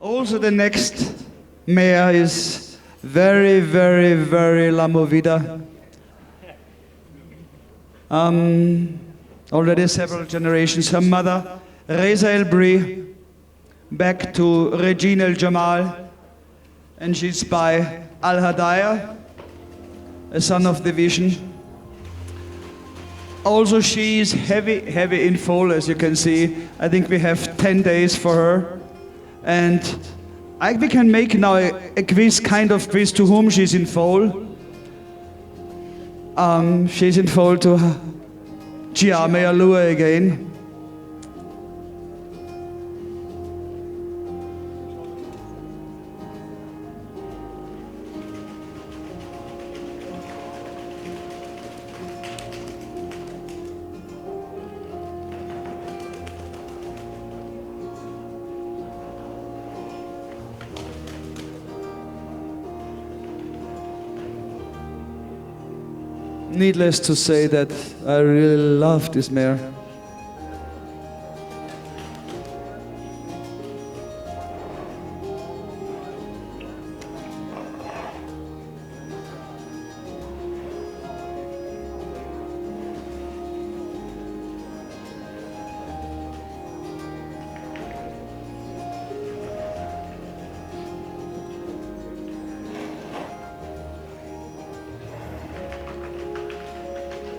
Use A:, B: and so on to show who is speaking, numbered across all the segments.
A: Also the next MEIA is very, very, very LaMovida. Already several generations. Her mother, Reza El Bri, back to Regina El Jamal, and she's by Al Hadaya, a son of the vision. Also, she is heavy in full, as you can see. I think we have 10 days for her. And we can make now a quiz, kind of quiz, to whom she's in full. She's in full to JYAR MEIA again. Needless to say that I really love this mare.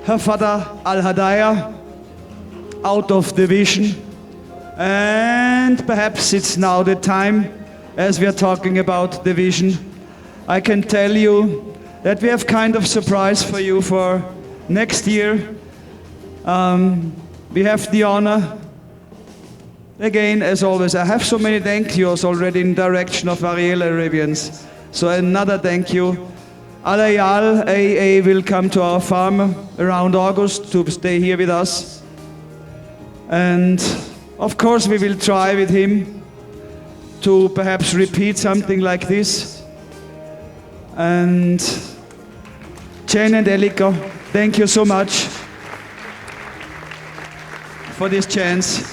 A: Her father, Al Hadaya, out of the vision. And perhaps it's now the time, as we are talking about the vision, I can tell you that we have kind of surprise for you for next year. We have the honor, again, as always, I have so many thank yous already in direction of Ariel Arabians. So another thank you. Al-Ayal AA will come to our farm around August to stay here with us. And of course we will try with him to perhaps repeat something like this. And Jen and Elika, thank you so much for this chance.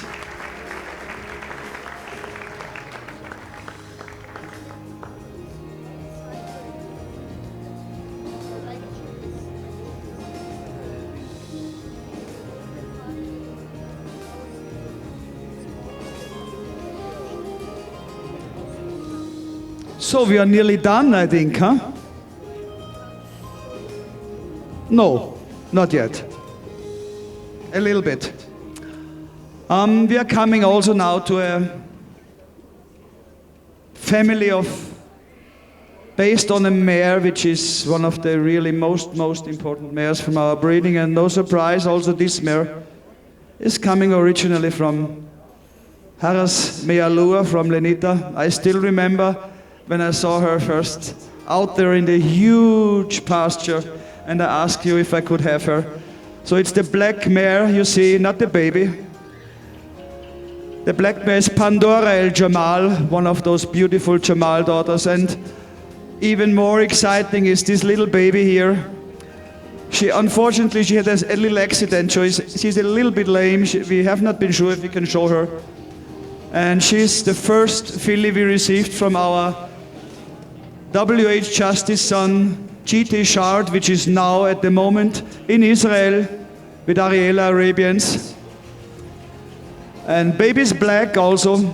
A: So we are nearly done, I think, huh? No, not yet. A little bit. We are coming also now to a family of, based on a mare, which is one of the really most important mares from our breeding, and no surprise, also this mare is coming originally from Haras Mealua, from Lenita. I still remember when I saw her first out there in the huge pasture, and I asked you if I could have her. So it's the black mare, you see, not the baby. The black mare is PANDORA El Jamal, one of those beautiful Jamal daughters, and even more exciting is this little baby here. Unfortunately, she had a little accident, so she's a little bit lame. We have not been sure if we can show her. And she's the first filly we received from our WH Justice son, JYAR, which is now at the moment in Israel with Ariela Arabians. And baby's black also.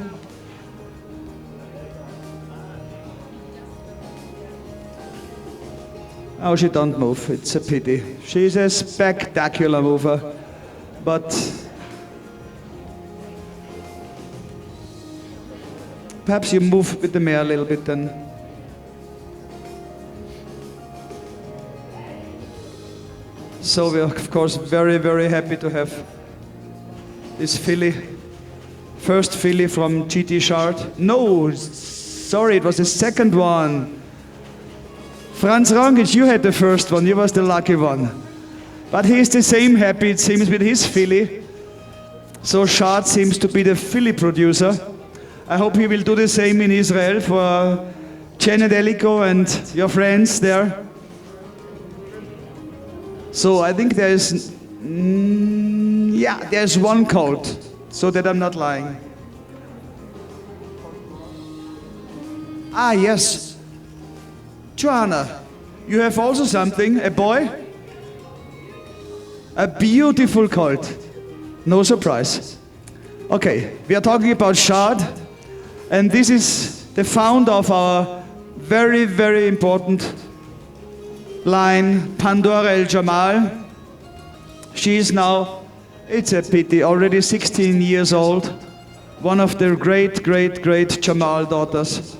A: Oh, she don't move, it's a pity. She's a spectacular mover, but perhaps you move with the mare a little bit then. So we are, of course, very, very happy to have this filly. First filly from JYAR. No, sorry, it was the second one. Franz Rangic, you had the first one, you was the lucky one. But he's the same happy, it seems, with his filly. So Shad seems to be the filly producer. I hope he will do the same in Israel for Janet Eliko and your friends there. So I think there's there's one colt, so that I'm not lying. Ah, yes. Joanna, you have also something, a boy? A beautiful colt. No surprise. Okay, we are talking about Shad, and this is the founder of our very, very important line, PANDORA JAMAAL. She is now, it's a pity, already 16 years old, one of the great, great, great JAMAAL daughters.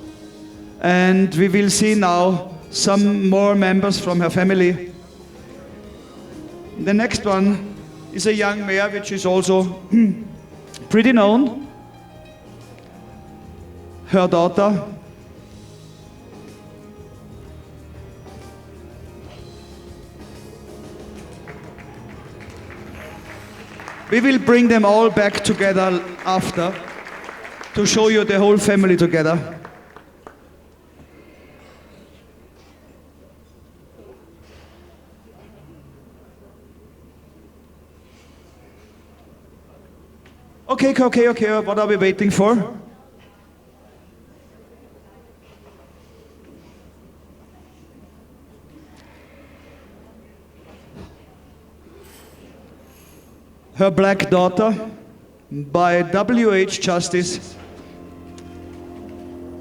A: And we will see now some more members from her family. The next one is a young mare, which is also pretty known. Her daughter. We will bring them all back together after to show you the whole family together. Okay, what are we waiting for? Her black daughter, by WH Justice,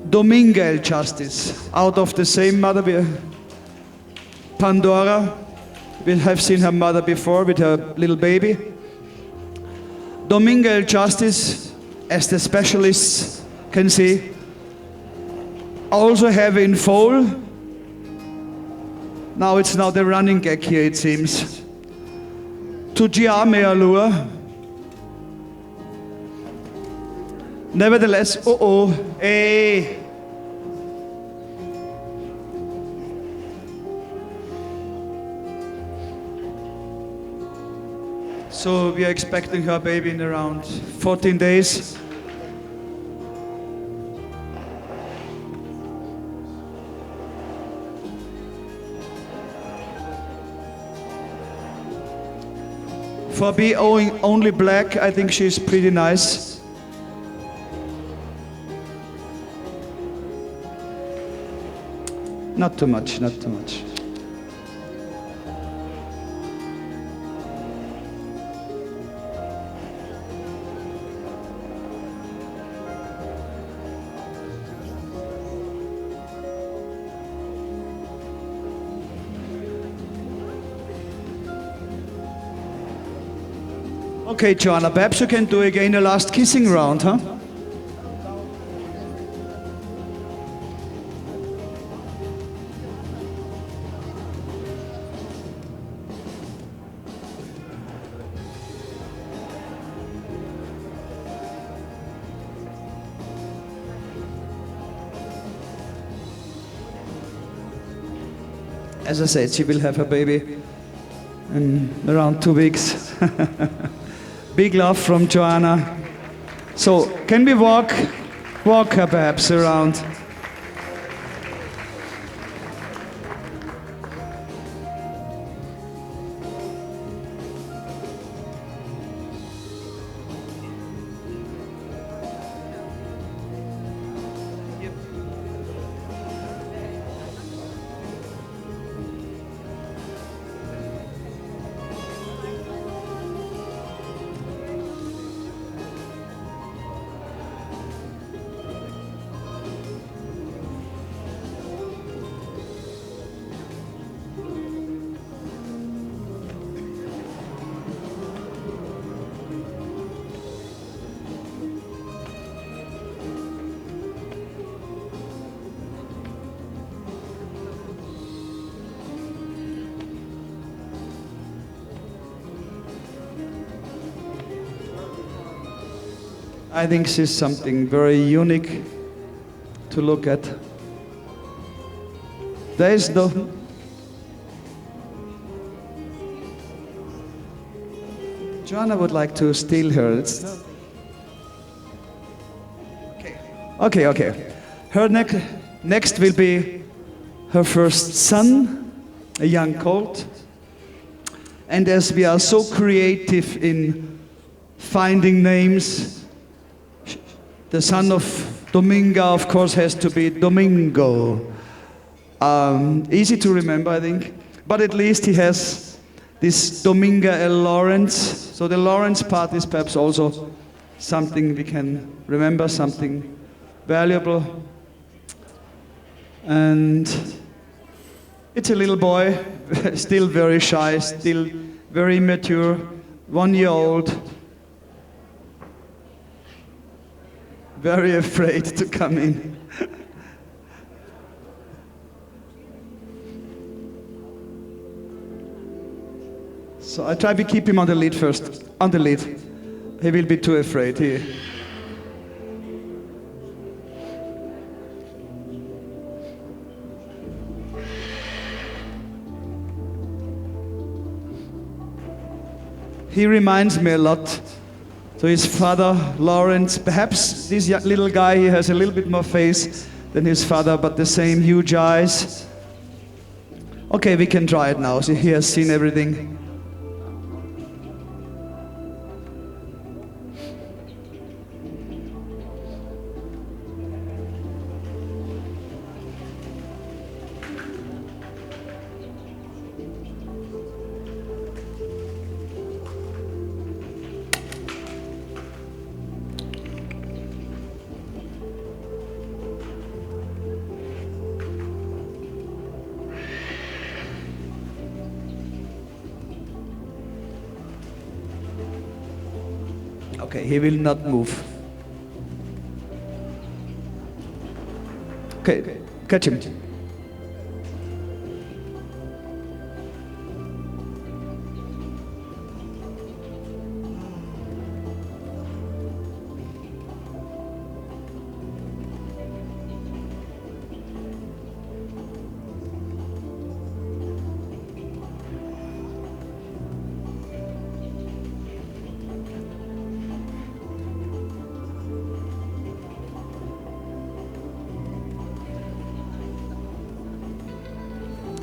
A: DOMINGA Justice, out of the same mother, PANDORA. We have seen her mother before with her little baby. DOMINGA Justice, as the specialists can see, also have in foal. Now it's now the running gag here, it seems. To JYAR may allure. Nevertheless, hey. So we are expecting her baby in around 14 days. For being only black, I think she's pretty nice. Not too much, not too much. Okay, Joanna, perhaps you can do again a last kissing round, huh? As I said, she will have her baby in around 2 weeks. Big love from Joanna. So, can we walk her perhaps around? I think this is something very unique to look at. There is no... Joanna would like to steal her. Okay. Her next will be her first son, a young colt. And as we are so creative in finding names, the son of Dominga, of course, has to be Domingo. Easy to remember, I think. But at least he has this Dominga L. Lawrence. So the Lawrence part is perhaps also something we can remember, something valuable. And it's a little boy, still very shy, still very immature, 1 year old, very afraid to come in. So I try to keep him on the lead first, on the lead. He will be too afraid. He reminds me a lot to his father, Lawrence. Perhaps this little guy, he has a little bit more face than his father, but the same huge eyes. Okay, we can try it now. See, he has seen everything. Okay, he will not move. Okay, catch him.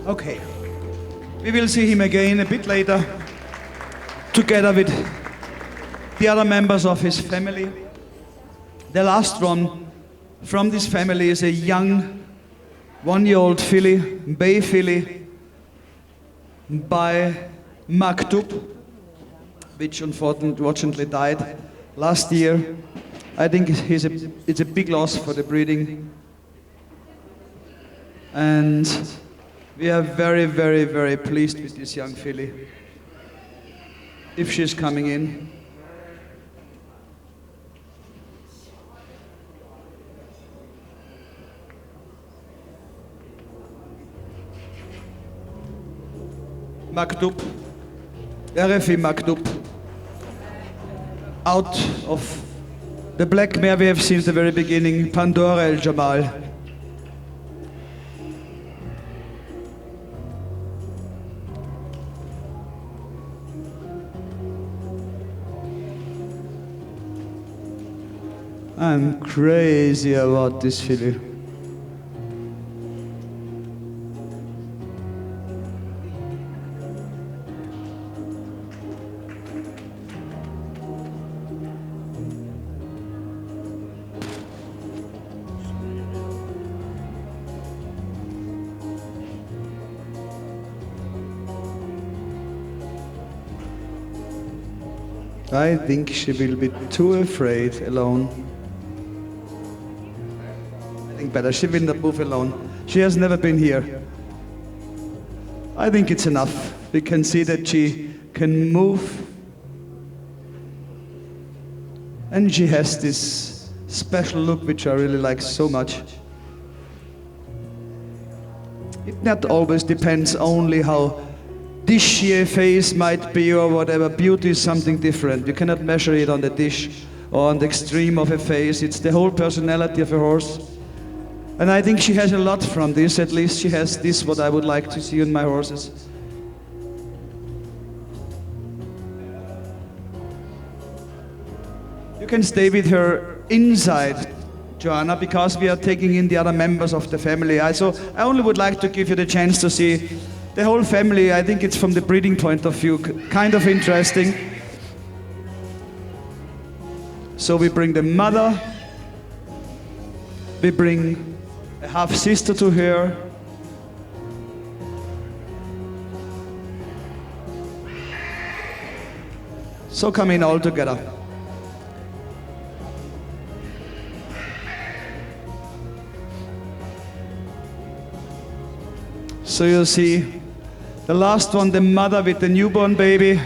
A: Okay, we will see him again a bit later, together with the other members of his family. The last one from this family is a young 1-year-old filly, bay filly, by MAKTUB, which unfortunately died last year. I think it's a big loss for the breeding. And we are very, very, very pleased with this young filly, if she's coming in. MAKTUB, RFI MAKTUB, out of the black mare we have seen at the very beginning, PANDORA JAMAAL. I'm crazy about this filly. I think she will be too afraid alone. I think better, she will not move alone. She has never been here. I think it's enough. We can see that she can move. And she has this special look which I really like so much. It not always depends only how dishy a face might be or whatever. Beauty is something different. You cannot measure it on the dish or on the extreme of a face. It's the whole personality of a horse. And I think she has a lot from this. At least she has this, what I would like to see in my horses. You can stay with her inside, Joanna, because we are taking in the other members of the family. I only would like to give you the chance to see the whole family. I think it's from the breeding point of view kind of interesting. So we bring the mother We bring a half-sister to her. So come in all together. So you see, the last one, the mother with the newborn baby.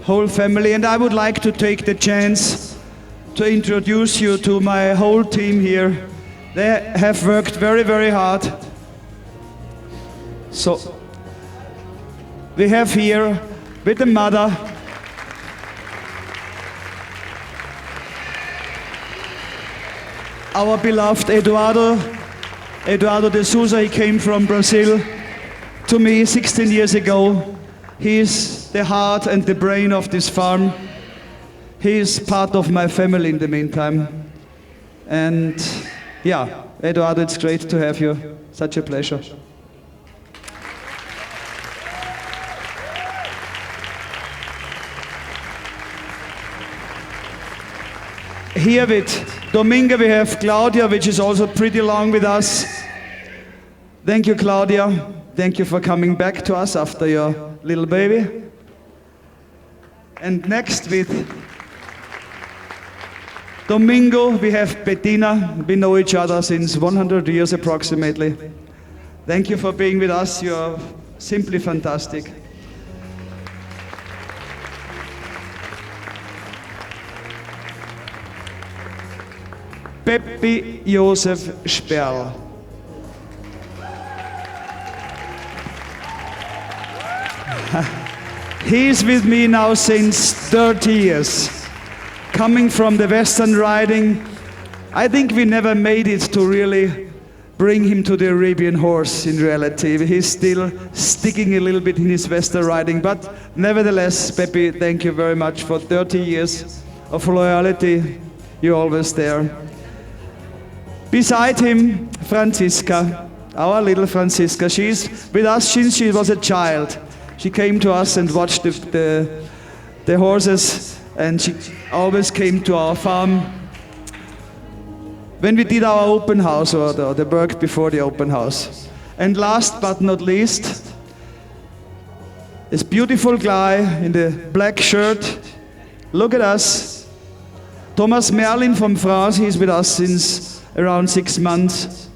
A: Whole family, and I would like to take the chance to introduce you to my whole team here. They have worked very, very hard. So, we have here, with the mother, our beloved Eduardo de Souza. He came from Brazil to me 16 years ago. He is the heart and the brain of this farm. He is part of my family in the meantime. And yeah, Eduardo, it's great to have you. Such a pleasure. Here with Dominga we have Claudia, which is also pretty long with us. Thank you, Claudia. Thank you for coming back to us after your little baby. And next with Domingo we have Bettina. We know each other since 100 years approximately. Thank you for being with us. You are simply fantastic. Peppi Josef Sperl. He's with me now since 30 years. Coming from the Western riding, I think we never made it to really bring him to the Arabian horse in reality. He's still sticking a little bit in his Western riding, but nevertheless, Peppi, thank you very much for 30 years of loyalty. You're always there. Beside him, Franziska, our little Franziska. She's with us since she was a child. She came to us and watched the horses, and she always came to our farm. When we did our open house, or the work before the open house. And last but not least, this beautiful guy in the black shirt. Look at us. Thomas Merlin from France, he's with us since around 6 months.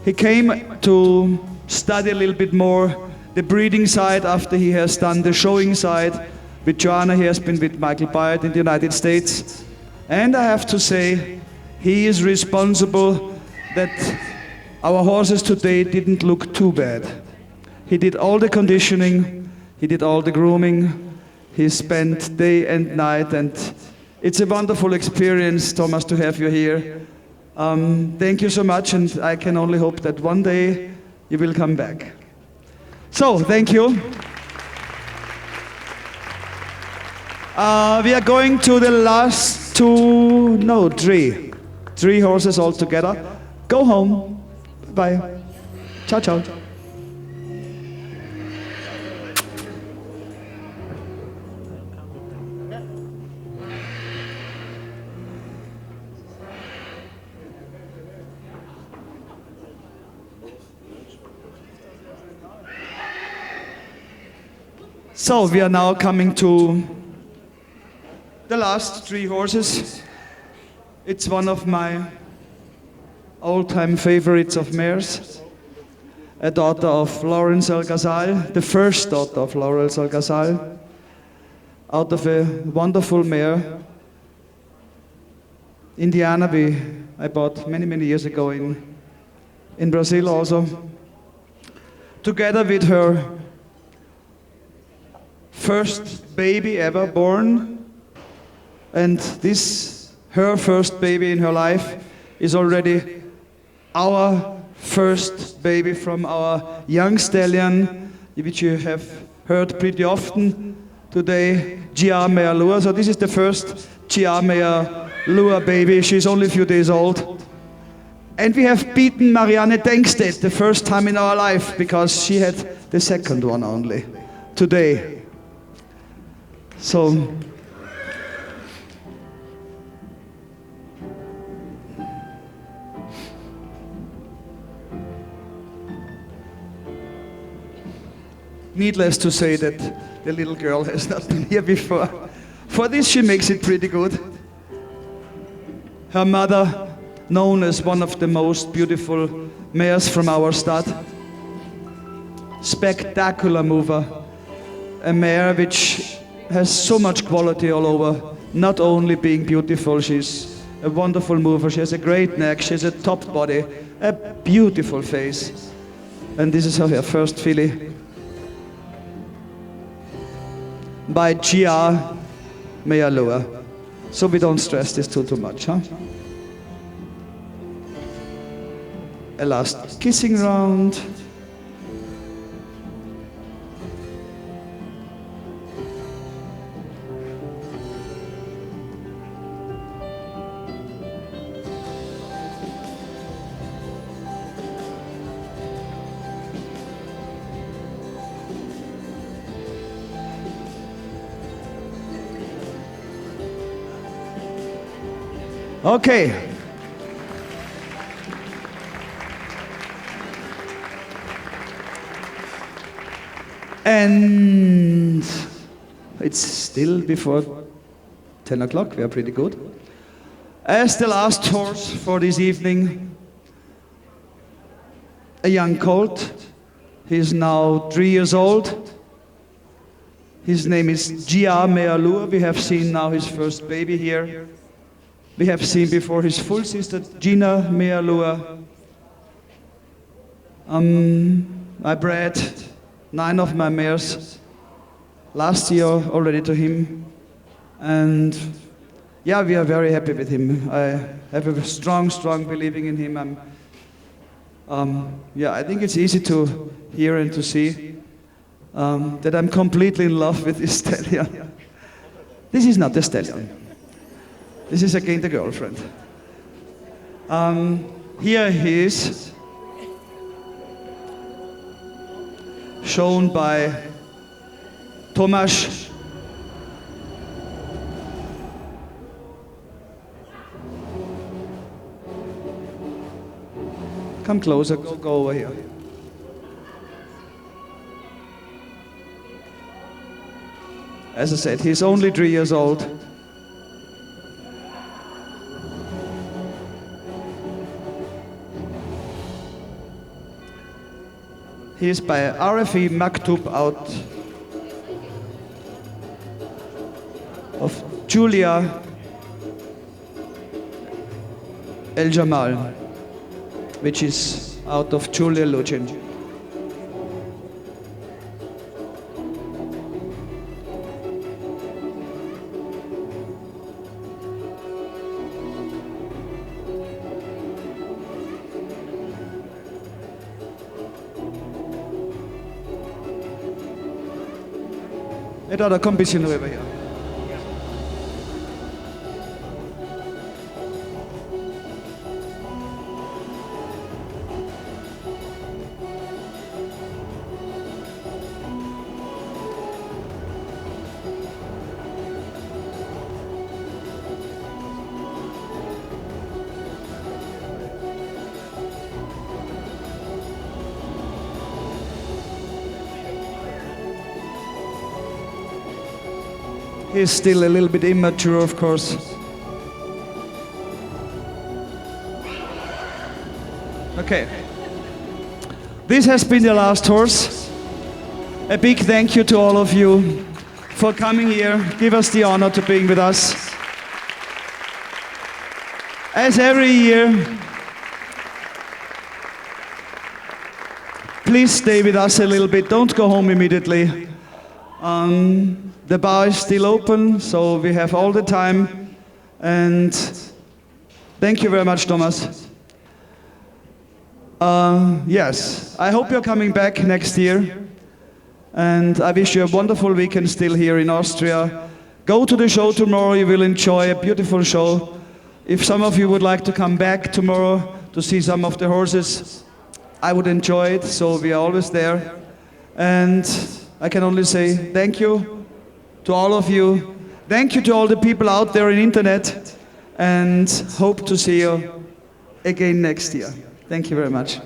A: He came to study a little bit more the breeding side after he has done the showing side. With Joanna, he has been with Michael Byard in the United States. And I have to say, he is responsible that our horses today didn't look too bad. He did all the conditioning, he did all the grooming, he spent day and night, and it's a wonderful experience, Thomas, to have you here. Thank you so much, and I can only hope that one day you will come back. So, thank you. We are going to the last three horses all together. Go home. Bye. Ciao, ciao. So we are now coming to the last 3 horses. It's one of my all-time favorites of mares. A daughter of Laurence Alcazar, the first daughter of Laurence Alcazar, out of a wonderful mare. Indiana, I bought many, many years ago in Brazil also. Together with her first baby ever born, and her first baby in her life is already our first baby from our young stallion, which you have heard pretty often today, JYAR Mare Lure. So this is the first JYAR Mare Lure baby. She's only a few days old. And we have beaten Marianne Denkstedt the first time in our life, because she had the second one only today. So Needless to say that the little girl has not been here before. For this, she makes it pretty good. Her mother, known as one of the most beautiful mayors from our state. Spectacular mover. A mayor which has so much quality all over. Not only being beautiful, she's a wonderful mover. She has a great neck, she has a top body, a beautiful face. And this is her first filly. By JYAR, MEIA. So we don't stress this too much, huh? A last kissing round. Okay. And it's still before 10 o'clock, we are pretty good. As the last horse for this evening, a young colt. He's now 3 years old. His name is JYAR MEIA. We have seen now his first baby here. We have seen before his full sister, Gina MEIA. I bred 9 of my mares last year already to him. And yeah, we are very happy with him. I have a strong believing in him. Yeah, I think it's easy to hear and to see that I'm completely in love with this stallion. This is not the stallion. This is again the girlfriend. Here he is, shown by Tomasz. Come closer, go over here. As I said, he's only 3 years old. He is by RFE MAKTUB out of Julia JAMAAL, which is out of Julia Lugin. Edda, komm ein bisschen rüber hier. He's still a little bit immature, of course. Okay. This has been the last horse. A big thank you to all of you for coming here. Give us the honor to being with us. As every year, please stay with us a little bit. Don't go home immediately. The bar is still open, so we have all the time. And thank you very much, Thomas. Yes, I hope you're coming back next year. And I wish you a wonderful weekend still here in Austria. Go to the show tomorrow, you will enjoy a beautiful show. If some of you would like to come back tomorrow to see some of the horses, I would enjoy it, so we are always there. And I can only say thank you to all of you. Thank you to all the people out there on the internet, and hope to see you again next year. Thank you very much.